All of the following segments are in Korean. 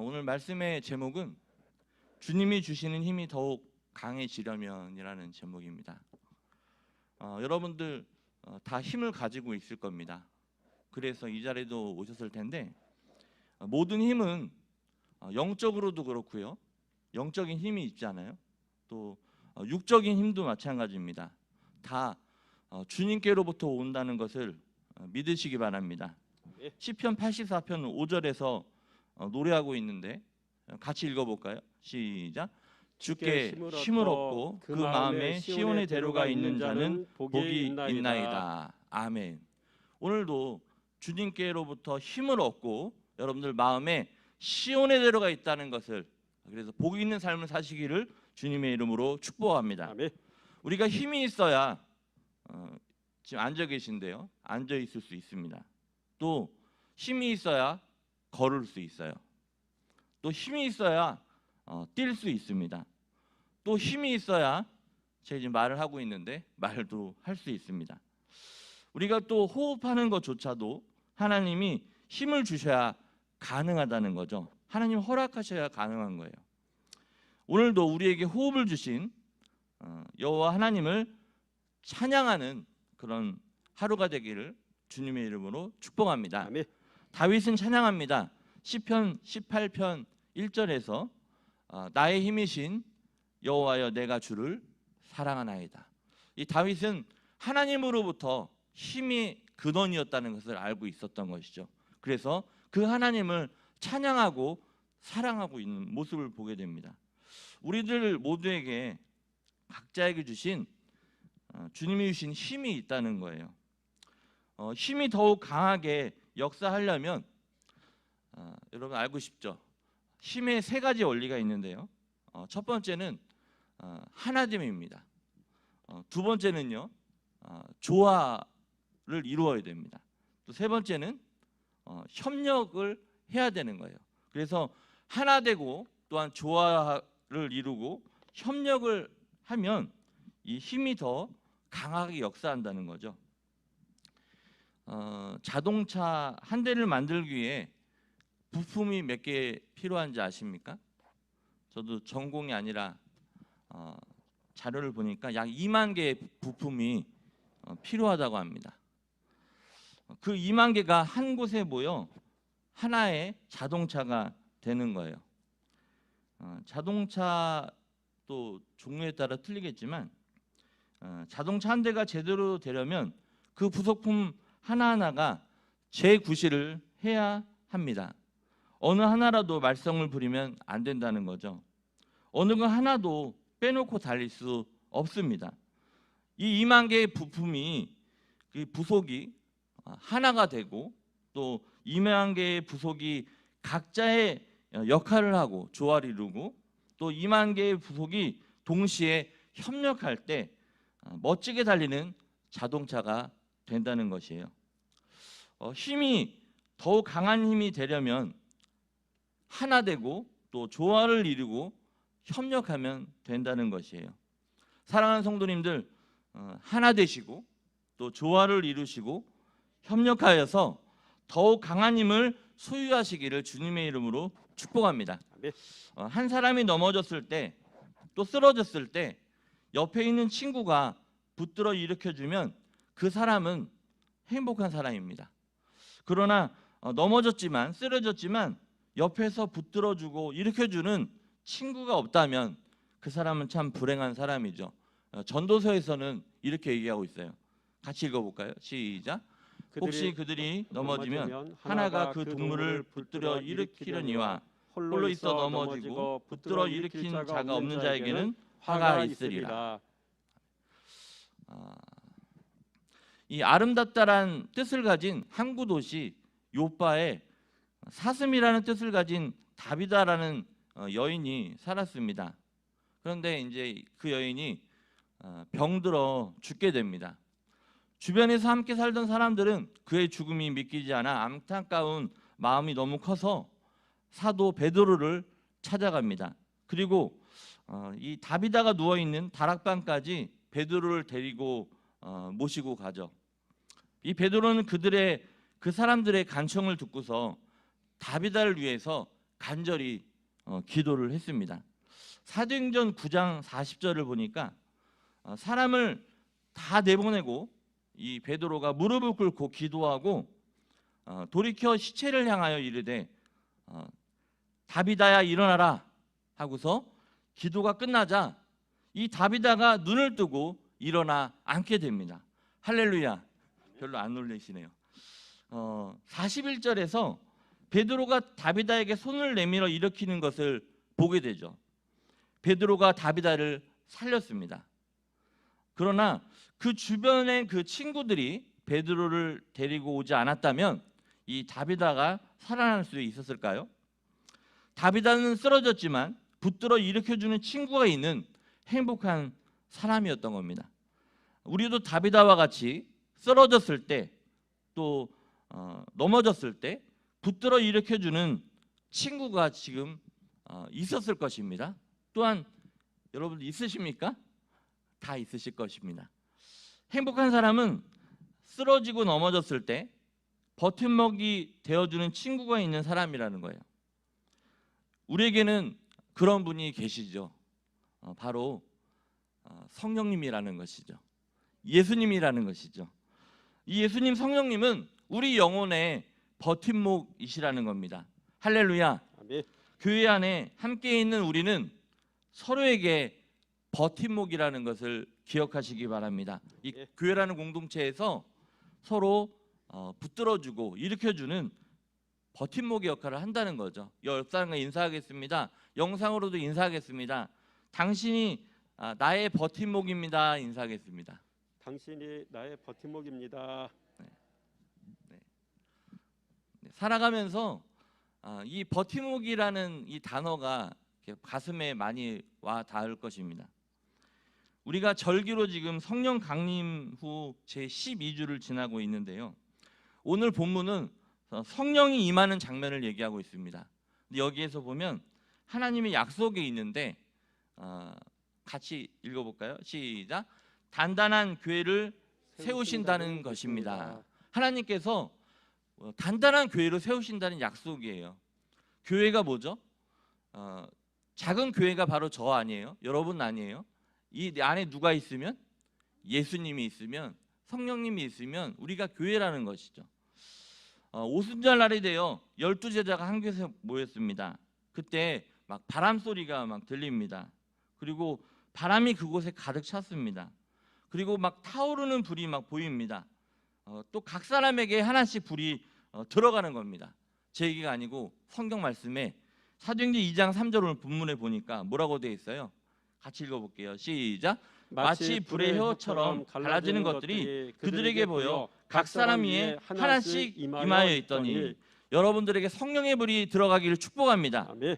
오늘 말씀의 제목은 주님이 주시는 힘이 더욱 강해지려면이라는 제목입니다. 여러분들 다 힘을 가지고 있을 겁니다. 그래서 이 자리에도 오셨을 텐데 모든 힘은 영적으로도 그렇고요. 영적인 힘이 있잖아요. 또 육적인 힘도 마찬가지입니다. 다 주님께로부터 온다는 것을 믿으시기 바랍니다. 시편 84편 5절에서 노래하고 있는데 같이 읽어볼까요? 시작. 주께 힘을 얻고 그 마음에 시온의 대로가 있는 자는 복이 있나이다. 아멘. 오늘도 주님께로부터 힘을 얻고 여러분들 마음에 시온의 대로가 있다는 것을, 그래서 복이 있는 삶을 사시기를 주님의 이름으로 축복합니다. 아멘. 우리가 힘이 있어야 지금 앉아 계신데요, 앉아 있을 수 있습니다. 또 힘이 있어야 걸을 수 있어요. 또 힘이 있어야 뛸 수 있습니다. 또 힘이 있어야 제가 지금 말을 하고 있는데 말도 할 수 있습니다. 우리가 또 호흡하는 것조차도 하나님이 힘을 주셔야 가능하다는 거죠. 하나님 허락하셔야 가능한 거예요. 오늘도 우리에게 호흡을 주신 여호와 하나님을 찬양하는 그런 하루가 되기를 주님의 이름으로 축복합니다. 아멘. 다윗은 찬양합니다. 시편 18편 1절에서 나의 힘이신 여호와여 내가 주를 사랑하나이다. 이 다윗은 하나님으로부터 힘이 근원이었다는 것을 알고 있었던 것이죠. 그래서 그 하나님을 찬양하고 사랑하고 있는 모습을 보게 됩니다. 우리들 모두에게 각자에게 주신 주님이 주신 힘이 있다는 거예요. 힘이 더욱 강하게 역사하려면 여러분 알고 싶죠? 힘의 세 가지 원리가 있는데요. 첫 번째는 하나됨입니다. 두 번째는요, 조화를 이루어야 됩니다. 또 세 번째는 협력을 해야 되는 거예요. 그래서 하나 되고 또한 조화를 이루고 협력을 하면 이 힘이 더 강하게 역사한다는 거죠. 자동차 한 대를 만들기 위해 부품이 몇 개 필요한지 아십니까? 저도 전공이 아니라 자료를 보니까 약 2만 개의 부품이 필요하다고 합니다. 그 2만 개가 한 곳에 모여 하나의 자동차가 되는 거예요. 자동차도 종류에 따라 틀리겠지만 자동차 한 대가 제대로 되려면 그 부속품 하나하나가 재구실을 해야 합니다. 어느 하나라도 말썽을 부리면 안 된다는 거죠. 어느 거 하나도 빼놓고 달릴 수 없습니다. 이 2만 개의 부품이 그 부속이 하나가 되고 또 2만 개의 부속이 각자의 역할을 하고 조화를 이루고 또 2만 개의 부속이 동시에 협력할 때 멋지게 달리는 자동차가 된다는 것이에요. 힘이 더욱 강한 힘이 되려면 하나 되고 또 조화를 이루고 협력하면 된다는 것이에요. 사랑하는 성도님들, 하나 되시고 또 조화를 이루시고 협력하여서 더욱 강한 힘을 소유하시기를 주님의 이름으로 축복합니다. 한 사람이 넘어졌을 때 또 쓰러졌을 때 옆에 있는 친구가 붙들어 일으켜주면 그 사람은 행복한 사람입니다. 그러나 넘어졌지만 쓰러졌지만 옆에서 붙들어주고 일으켜주는 친구가 없다면 그 사람은 참 불행한 사람이죠. 전도서에서는 이렇게 얘기하고 있어요. 같이 읽어볼까요? 시작. 혹시 그들이 넘어지면 하나가 그 동물을 붙들어 일으키려니와 홀로 있어 넘어지고 붙들어 일으킨 자가 없는 자에게는 화가 있으리라. 이 아름답다란 뜻을 가진 항구 도시 요빠에 사슴이라는 뜻을 가진 다비다라는 여인이 살았습니다. 그런데 이제 그 여인이 병들어 죽게 됩니다. 주변에서 함께 살던 사람들은 그의 죽음이 믿기지 않아 안타까운 마음이 너무 커서 사도 베드로를 찾아갑니다. 그리고 이 다비다가 누워 있는 다락방까지 베드로를 데리고 모시고 가죠. 이 베드로는 그 사람들의 간청을 듣고서 다비다를 위해서 간절히 기도를 했습니다. 사도행전 9장 40절을 보니까 사람을 다 내보내고 이 베드로가 무릎을 꿇고 기도하고 돌이켜 시체를 향하여 이르되 다비다야 일어나라 하고서 기도가 끝나자 이 다비다가 눈을 뜨고 일어나 앉게 됩니다. 할렐루야. 별로 안 놀라시네요. 41절에서 베드로가 다비다에게 손을 내밀어 일으키는 것을 보게 되죠. 베드로가 다비다를 살렸습니다. 그러나 그 주변의 그 친구들이 베드로를 데리고 오지 않았다면 이 다비다가 살아날 수 있었을까요? 다비다는 쓰러졌지만 붙들어 일으켜주는 친구가 있는 행복한 사람이었던 겁니다. 우리도 다비다와 같이 쓰러졌을 때 또 넘어졌을 때 붙들어 일으켜주는 친구가 지금 있었을 것입니다. 또한 여러분 있으십니까? 다 있으실 것입니다. 행복한 사람은 쓰러지고 넘어졌을 때 버팀목이 되어주는 친구가 있는 사람이라는 거예요. 우리에게는 그런 분이 계시죠. 바로 성령님이라는 것이죠. 예수님이라는 것이죠. 이 예수님 성령님은 우리 영혼의 버팀목이시라는 겁니다. 할렐루야. 아멘. 교회 안에 함께 있는 우리는 서로에게 버팀목이라는 것을 기억하시기 바랍니다. 이 교회라는 공동체에서 서로 붙들어주고 일으켜주는 버팀목의 역할을 한다는 거죠. 옆 사람과 인사하겠습니다. 영상으로도 인사하겠습니다. 당신이 나의 버팀목입니다. 인사하겠습니다. 당신이 나의 버팀목입니다. 살아가면서 이 버팀목이라는 이 단어가 가슴에 많이 와 닿을 것입니다. 우리가 절기로 지금 성령 강림 후 제12주를 지나고 있는데요. 오늘 본문은 성령이 임하는 장면을 얘기하고 있습니다. 여기에서 보면 하나님의 약속이 있는데 같이 읽어볼까요? 시작. 단단한 교회를 세우신다는 것입니다. 하나님께서 단단한 교회를 세우신다는 약속이에요. 교회가 뭐죠? 작은 교회가 바로 저 아니에요? 여러분 아니에요? 이 안에 누가 있으면? 예수님이 있으면, 성령님이 있으면 우리가 교회라는 것이죠. 오순절 날이 되어 12제자가 한 곳에 모였습니다. 그때 막 바람 소리가 막 들립니다. 그리고 바람이 그곳에 가득 찼습니다. 그리고 막 타오르는 불이 막 보입니다. 또 각 사람에게 하나씩 불이 들어가는 겁니다. 제 얘기가 아니고 성경 말씀에 사도행전 2장 3절 오늘 본문에 보니까 뭐라고 되어 있어요? 같이 읽어볼게요. 시작. 마치 불의 혀처럼 갈라지는 것들이 그들에게 보여 각 사람 위에 하나씩 임하여 있더니 여러분들에게 성령의 불이 들어가기를 축복합니다. 아멘.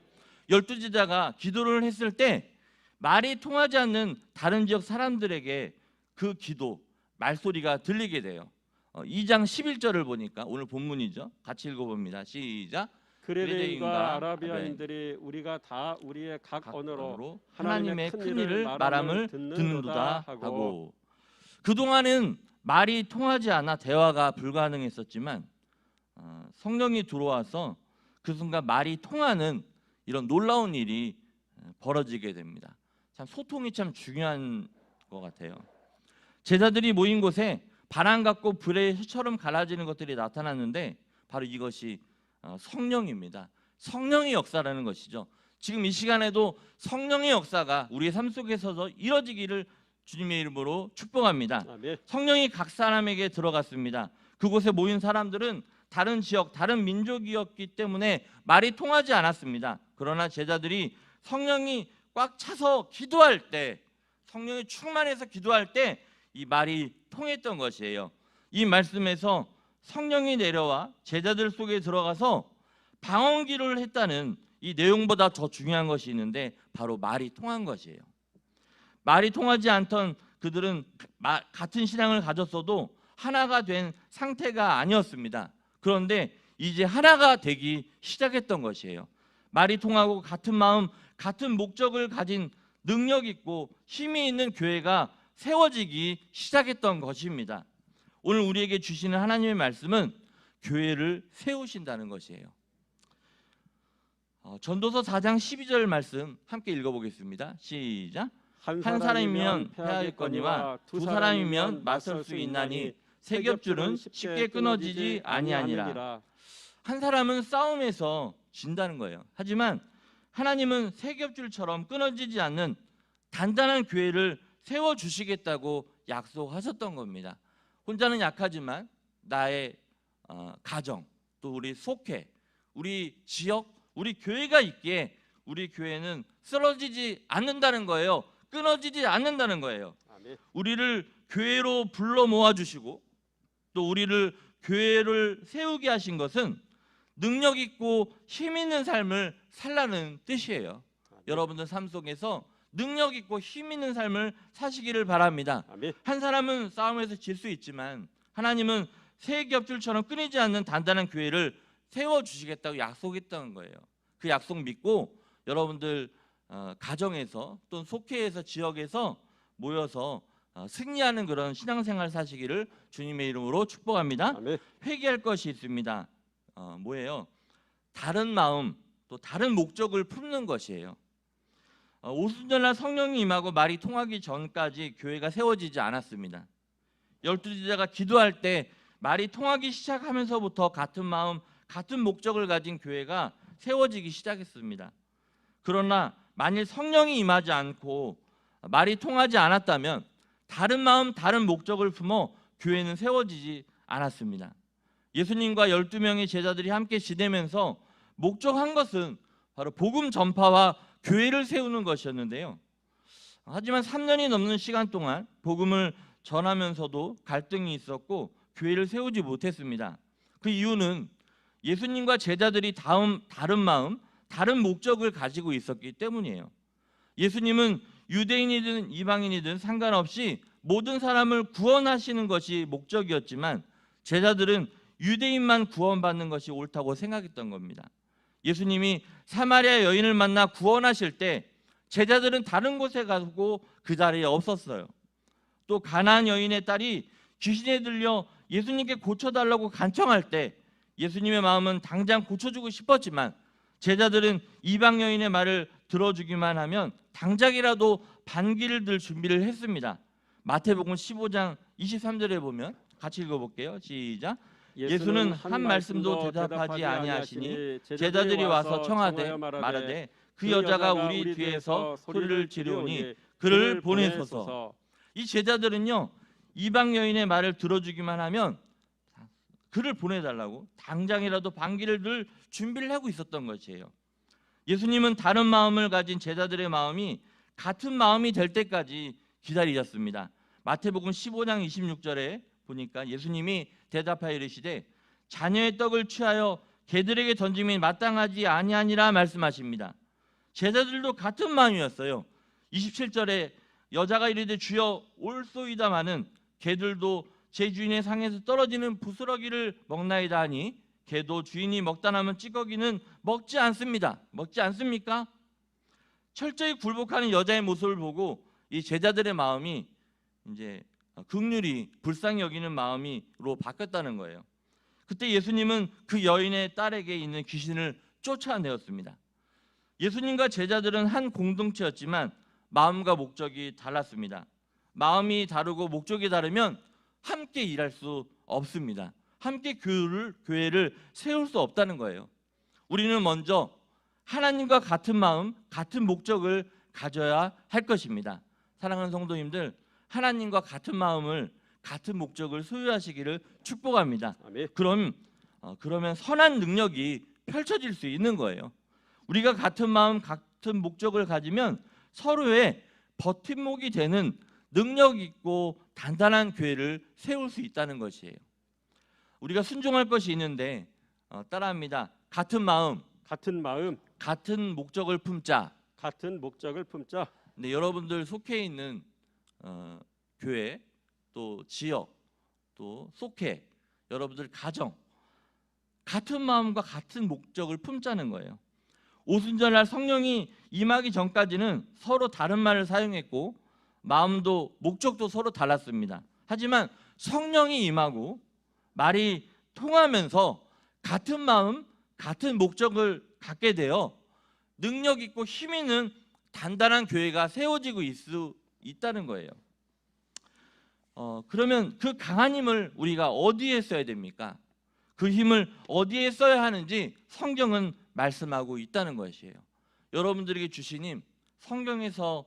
12제자가 기도를 했을 때 말이 통하지 않는 다른 지역 사람들에게 그 기도, 말소리가 들리게 돼요. 2장 11절을 보니까 오늘 본문이죠. 같이 읽어봅니다. 시작. 그레데인과 아라비아인들이 우리가 다 우리의 각 언어로 하나님의 큰 일을 말함을 듣는도다 하고. 그동안은 말이 통하지 않아 대화가 불가능했었지만 성령이 들어와서 그 순간 말이 통하는 이런 놀라운 일이 벌어지게 됩니다. 참 소통이 참 중요한 것 같아요. 제자들이 모인 곳에 바람 같고 불의 혀처럼 갈라지는 것들이 나타났는데 바로 이것이 성령입니다. 성령의 역사라는 것이죠. 지금 이 시간에도 성령의 역사가 우리의 삶 속에서 이뤄지기를 주님의 이름으로 축복합니다. 아멘. 성령이 각 사람에게 들어갔습니다. 그곳에 모인 사람들은 다른 지역, 다른 민족이었기 때문에 말이 통하지 않았습니다. 그러나 제자들이 성령이 꽉 차서 기도할 때, 성령이 충만해서 기도할 때 이 말이 통했던 것이에요. 이 말씀에서 성령이 내려와 제자들 속에 들어가서 방언기를 했다는 이 내용보다 더 중요한 것이 있는데 바로 말이 통한 것이에요. 말이 통하지 않던 그들은 같은 신앙을 가졌어도 하나가 된 상태가 아니었습니다. 그런데 이제 하나가 되기 시작했던 것이에요. 말이 통하고 같은 마음, 같은 목적을 가진 능력 있고 힘이 있는 교회가 세워지기 시작했던 것입니다. 오늘 우리에게 주시는 하나님의 말씀은 교회를 세우신다는 것이에요. 전도서 4장 12절 말씀 함께 읽어보겠습니다. 시작. 한 사람이면 패하였거니와 두 사람이면 맞설 수 있나니 세 겹줄은 쉽게 끊어지지 아니하니라. 한 사람은 싸움에서 진다는 거예요. 하지만 하나님은 세 겹줄처럼 끊어지지 않는 단단한 교회를 세워주시겠다고 약속하셨던 겁니다. 혼자는 약하지만 나의 가정, 또 우리 속회, 우리 지역, 우리 교회가 있기에 우리 교회는 쓰러지지 않는다는 거예요. 끊어지지 않는다는 거예요. 아멘. 우리를 교회로 불러 모아주시고 또 우리를 교회를 세우게 하신 것은 능력 있고 힘 있는 삶을 살라는 뜻이에요. 아멘. 여러분들 삶 속에서 능력 있고 힘 있는 삶을 사시기를 바랍니다. 아멘. 한 사람은 싸움에서 질 수 있지만 하나님은 세 겹줄처럼 끊이지 않는 단단한 교회를 세워주시겠다고 약속했던 거예요. 그 약속 믿고 여러분들 가정에서 또는 속회에서 지역에서 모여서 승리하는 그런 신앙생활 사시기를 주님의 이름으로 축복합니다. 아멘. 회개할 것이 있습니다. 뭐예요? 다른 마음 또 다른 목적을 품는 것이에요. 오순절날 성령이 임하고 말이 통하기 전까지 교회가 세워지지 않았습니다. 12제자가 기도할 때 말이 통하기 시작하면서부터 같은 마음, 같은 목적을 가진 교회가 세워지기 시작했습니다. 그러나 만일 성령이 임하지 않고 말이 통하지 않았다면 다른 마음, 다른 목적을 품어 교회는 세워지지 않았습니다. 예수님과 12명의 제자들이 함께 지내면서 목적한 것은 바로 복음 전파와 교회를 세우는 것이었는데요. 하지만 3년이 넘는 시간 동안 복음을 전하면서도 갈등이 있었고 교회를 세우지 못했습니다. 그 이유는 예수님과 제자들이 다른 마음, 다른 목적을 가지고 있었기 때문이에요. 예수님은 유대인이든 이방인이든 상관없이 모든 사람을 구원하시는 것이 목적이었지만 제자들은 유대인만 구원받는 것이 옳다고 생각했던 겁니다. 예수님이 사마리아 여인을 만나 구원하실 때 제자들은 다른 곳에 가고 그 자리에 없었어요. 또 가나안 여인의 딸이 귀신에 들려 예수님께 고쳐달라고 간청할 때 예수님의 마음은 당장 고쳐주고 싶었지만 제자들은 이방 여인의 말을 들어주기만 하면 당장이라도 반기를 들 준비를 했습니다. 마태복음 15장 23절에 보면 같이 읽어볼게요. 시작. 예수는 한 말씀도 대답하지 아니하시니 제자들이 와서 청하되 말하되 그 여자가 우리 뒤에서 소리를 지르오니 그를 보내소서. 이 제자들은요 이방 여인의 말을 들어주기만 하면 그를 보내달라고 당장이라도 반기를 들 준비를 하고 있었던 것이에요. 예수님은 다른 마음을 가진 제자들의 마음이 같은 마음이 될 때까지 기다리셨습니다. 마태복음 15장 26절에 보니까 예수님이 대답하여 이르시되 자녀의 떡을 취하여 개들에게 던짐이 마땅하지 아니하니라 말씀하십니다. 제자들도 같은 마음이었어요. 27절에 여자가 이르되 주여 올소이다마는 개들도 제 주인의 상에서 떨어지는 부스러기를 먹나이다 하니 개도 주인이 먹다 남은 찌꺼기는 먹지 않습니다. 먹지 않습니까? 철저히 굴복하는 여자의 모습을 보고 이 제자들의 마음이 이제 긍휼히 불쌍히 여기는 마음으로 바뀌었다는 거예요. 그때 예수님은 그 여인의 딸에게 있는 귀신을 쫓아내었습니다. 예수님과 제자들은 한 공동체였지만 마음과 목적이 달랐습니다. 마음이 다르고 목적이 다르면 함께 일할 수 없습니다. 함께 교회를 세울 수 없다는 거예요. 우리는 먼저 하나님과 같은 마음, 같은 목적을 가져야 할 것입니다. 사랑하는 성도님들, 하나님과 같은 마음을, 같은 목적을 소유하시기를 축복합니다. 아멘. 그러면 선한 능력이 펼쳐질 수 있는 거예요. 우리가 같은 마음, 같은 목적을 가지면 서로의 버팀목이 되는 능력 있고 단단한 교회를 세울 수 있다는 것이에요. 우리가 순종할 것이 있는데 따라합니다. 같은 마음, 같은 목적을 품자. 같은 목적을 품자. 네, 여러분들 속해 있는 교회, 또 지역, 또 속해, 여러분들 가정 같은 마음과 같은 목적을 품자는 거예요. 오순절날 성령이 임하기 전까지는 서로 다른 말을 사용했고 마음도 목적도 서로 달랐습니다. 하지만 성령이 임하고 말이 통하면서 같은 마음, 같은 목적을 갖게 되어 능력 있고 힘 있는 단단한 교회가 세워지고 있다는 거예요. 그러면 그 강한 힘을 우리가 어디에 써야 됩니까? 그 힘을 어디에 써야 하는지 성경은 말씀하고 있다는 것이에요. 여러분들에게 주신 힘, 성경에서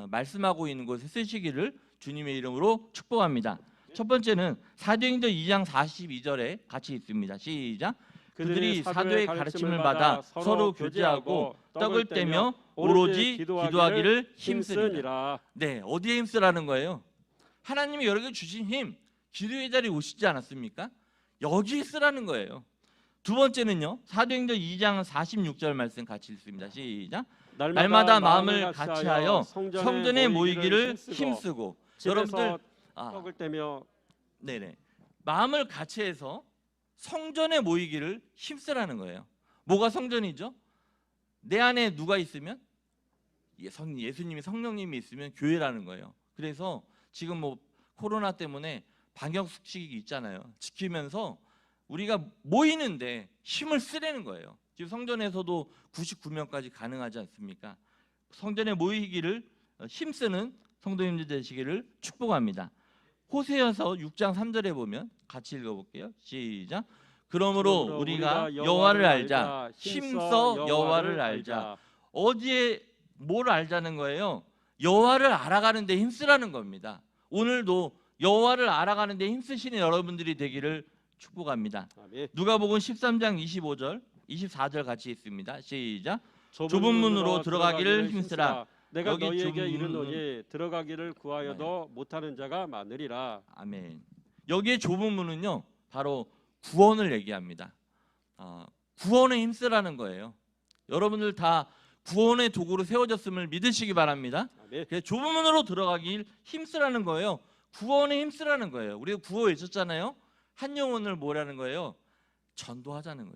말씀하고 있는 곳에 쓰시기를 주님의 이름으로 축복합니다. 첫 번째는 사도행전 2장 42절에 같이 있습니다. 시작. 그들이 사도의 가르침을 받아 서로 교제하고 떡을 떼며 오로지 기도하기를 힘쓰니라. 네, 어디에 힘쓰라는 거예요? 하나님이 여러분에게 주신 힘, 기도의 자리에 오시지 않았습니까? 여기에 쓰라는 거예요. 두 번째는요, 사도행전 2장 46절 말씀 같이 읽습니다. 시작. 날마다 마음을 같이하여 성전에 모이기를 힘쓰고. 여러분들 떡을 떼며 네네, 마음을 같이해서 성전에 모이기를 힘쓰라는 거예요. 뭐가 성전이죠? 내 안에 누가 있으면 예수님이 성령님이 있으면 교회라는 거예요. 그래서 지금 뭐 코로나 때문에 방역 수칙이 있잖아요. 지키면서 우리가 모이는데 힘을 쓰라는 거예요. 지금 성전에서도 99명까지 가능하지 않습니까? 성전에 모이기를 힘쓰는 성도님들 되시기를 축복합니다. 호세아서 6장 3절에 보면 같이 읽어볼게요. 시작. 그러므로 우리가 여호와를 알자. 힘써 여호와를 알자. 어디에 뭘 알자는 거예요? 여호와를 알아가는 데 힘쓰라는 겁니다. 오늘도 여호와를 알아가는 데 힘쓰시는 여러분들이 되기를 축복합니다. 누가복음 13장 25절, 24절 같이 있습니다. 시작. 좁은 문으로 들어가기를 힘쓰라. 내가 너희에게 이르노니 들어가기를 구하여도 못하는 자가 많으리라. 아멘. 여기에 좁은 문은요, 바로 구원을 얘기합니다. 구원에 힘쓰라는 거예요. 여러분들 다 구원의 도구로 세워졌음을 믿으시기 바랍니다. 그래서 좁은 문으로 들어가길 힘쓰라는 거예요. 구원에 힘쓰라는 거예요. 우리가 구호 외쳤잖아요. 한 영혼을 뭐라는 거예요? 전도하자는 거예요.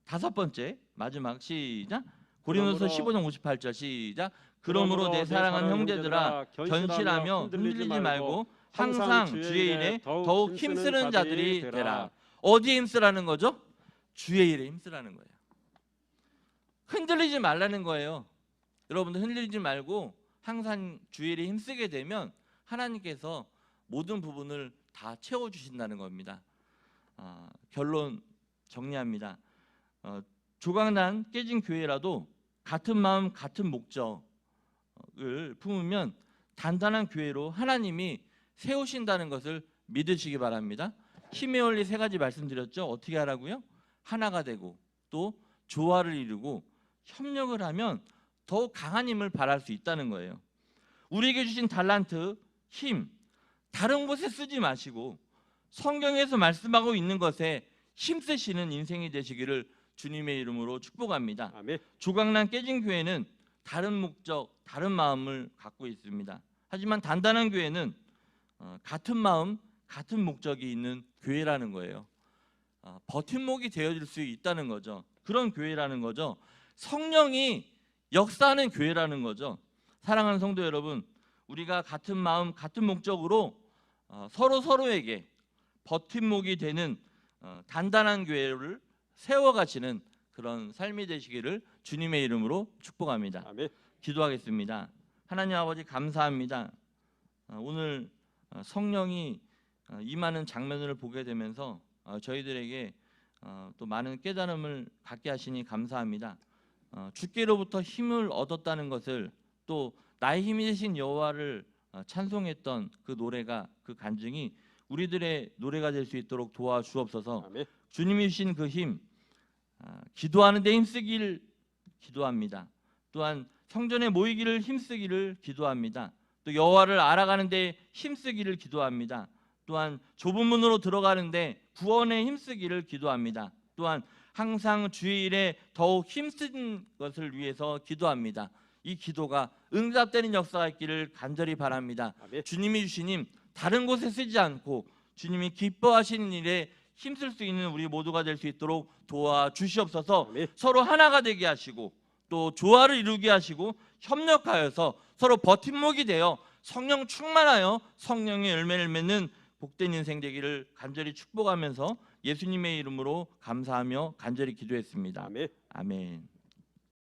다섯 번째, 마지막 시작. 고린도서 15장 58절 시작. 그러므로 내 사랑하는 형제들아, 견실하며 흔들리지 말고 항상 주의 일에 더욱 힘쓰는 자들이 되라. 어디에 힘쓰라는 거죠? 주의 일에 힘쓰라는 거예요. 흔들리지 말라는 거예요. 여러분들 흔들리지 말고 항상 주의 일에 힘쓰게 되면 하나님께서 모든 부분을 다 채워주신다는 겁니다. 결론 정리합니다. 조각난 깨진 교회라도 같은 마음 같은 목적을 품으면 단단한 교회로 하나님이 세우신다는 것을 믿으시기 바랍니다. 힘의 원리 세 가지 말씀드렸죠. 어떻게 하라고요? 하나가 되고 또 조화를 이루고 협력을 하면 더욱 강한 힘을 발할 수 있다는 거예요. 우리에게 주신 달란트, 힘, 다른 곳에 쓰지 마시고 성경에서 말씀하고 있는 것에 힘쓰시는 인생이 되시기를 주님의 이름으로 축복합니다. 아멘. 조각난 깨진 교회는 다른 목적, 다른 마음을 갖고 있습니다. 하지만 단단한 교회는 같은 마음, 같은 목적이 있는 교회라는 거예요. 버팀목이 되어줄 수 있다는 거죠. 그런 교회라는 거죠. 성령이 역사하는 교회라는 거죠. 사랑하는 성도 여러분, 우리가 같은 마음, 같은 목적으로 서로에게 버팀목이 되는 단단한 교회를 세워가시는 그런 삶이 되시기를 주님의 이름으로 축복합니다. 아멘. 기도하겠습니다. 하나님 아버지 감사합니다. 오늘 성령이 임하는 장면을 보게 되면서 저희들에게 또 많은 깨달음을 갖게 하시니 감사합니다. 주께로부터 힘을 얻었다는 것을 또 나의 힘이 되신 여호와를 찬송했던 그 노래가, 그 간증이 우리들의 노래가 될 수 있도록 도와주옵소서. 아멘. 주님이 주신 그 힘, 기도하는 데 힘쓰기를 기도합니다. 또한 성전에 모이기를 힘쓰기를 기도합니다. 또 여호와를 알아가는 데 힘쓰기를 기도합니다. 또한 좁은 문으로 들어가는데 구원에 힘쓰기를 기도합니다. 또한 항상 주의 일에 더욱 힘쓴 것을 위해서 기도합니다. 이 기도가 응답되는 역사가 있기를 간절히 바랍니다. 아멘. 주님이 주신 힘 다른 곳에 쓰지 않고 주님이 기뻐하시는 일에 힘쓸 수 있는 우리 모두가 될 수 있도록 도와주시옵소서. 아멘. 서로 하나가 되게 하시고 또 조화를 이루게 하시고 협력하여서 서로 버팀목이 되어 성령 충만하여 성령의 열매를 맺는 복된 인생 되기를 간절히 축복하면서 예수님의 이름으로 감사하며 간절히 기도했습니다. 아멘. 아멘.